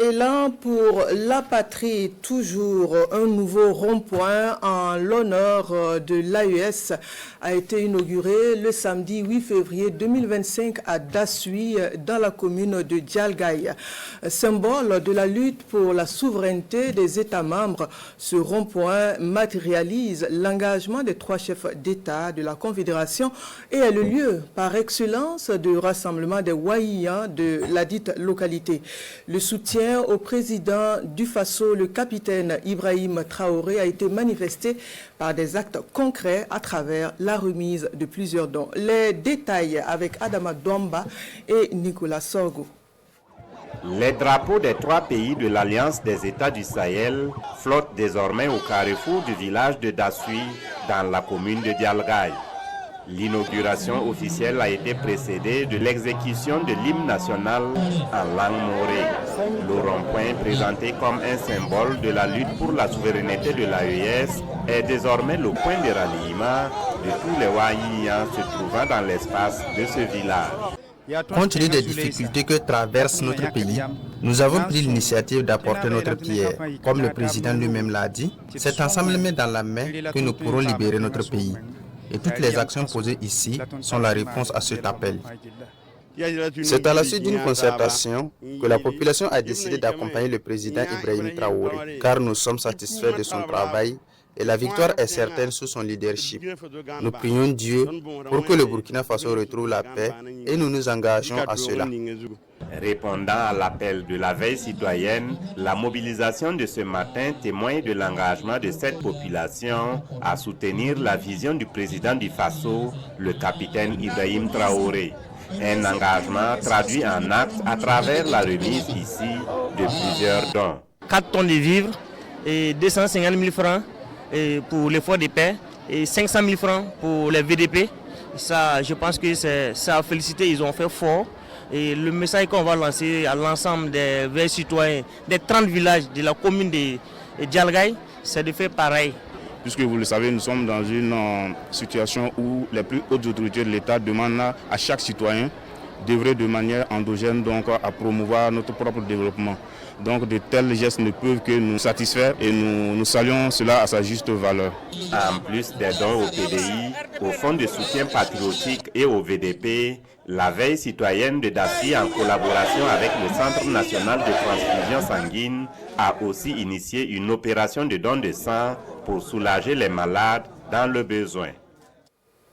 Élan pour la patrie, toujours un nouveau rond-point en l'honneur de l'AES a été inauguré le samedi 8 février 2025 à Dassui, dans la commune de Dialgaï. Symbole de la lutte pour la souveraineté des États membres, ce rond-point matérialise l'engagement des 3 chefs d'État de la Confédération et est le lieu par excellence de rassemblement des Waïans de la dite localité. Le soutien au président du Faso, le capitaine Ibrahim Traoré, a été manifesté par des actes concrets à travers la remise de plusieurs dons. Les détails avec Adama Douamba et Nicolas Sorgo. Les drapeaux des 3 pays de l'Alliance des États du Sahel flottent désormais au carrefour du village de Dassui, dans la commune de Dialgaï. L'inauguration officielle a été précédée de l'exécution de l'hymne national en langue morée. Le rond-point, présenté comme un symbole de la lutte pour la souveraineté de l'AES, est désormais le point de ralliement de tous les Waïans se trouvant dans l'espace de ce village. Compte tenu des difficultés que traverse notre pays, nous avons pris l'initiative d'apporter notre pierre. Comme le président lui-même l'a dit, c'est ensemble main dans la main que nous pourrons libérer notre pays. Et toutes les actions posées ici sont la réponse à cet appel. C'est à la suite d'une concertation que la population a décidé d'accompagner le président Ibrahim Traoré, car nous sommes satisfaits de son travail et la victoire est certaine sous son leadership. Nous prions Dieu pour que le Burkina Faso retrouve la paix et nous nous engageons à cela. Répondant à l'appel de la veille citoyenne, la mobilisation de ce matin témoigne de l'engagement de cette population à soutenir la vision du président du Faso, le capitaine Ibrahim Traoré. Un engagement traduit en actes à travers la remise ici de plusieurs dons. 4 tonnes de vivres et 250 000 francs pour l'effort de paix et 500 000 francs pour les VDP. Ça, je pense que c'est à féliciter, ils ont fait fort. Et le message qu'on va lancer à l'ensemble des veilles citoyens des 30 villages de la commune de Dialgaï, c'est de faire pareil. Puisque vous le savez, nous sommes dans une situation où les plus hautes autorités de l'État demandent à chaque citoyen d'œuvrer de manière endogène donc à promouvoir notre propre développement. Donc de tels gestes ne peuvent que nous satisfaire et nous saluons cela à sa juste valeur. En plus des dons au PDI, au Fonds de soutien patriotique et au VDP, la veille citoyenne de Dassui, en collaboration avec le Centre national de transfusion sanguine, a aussi initié une opération de don de sang pour soulager les malades dans le besoin.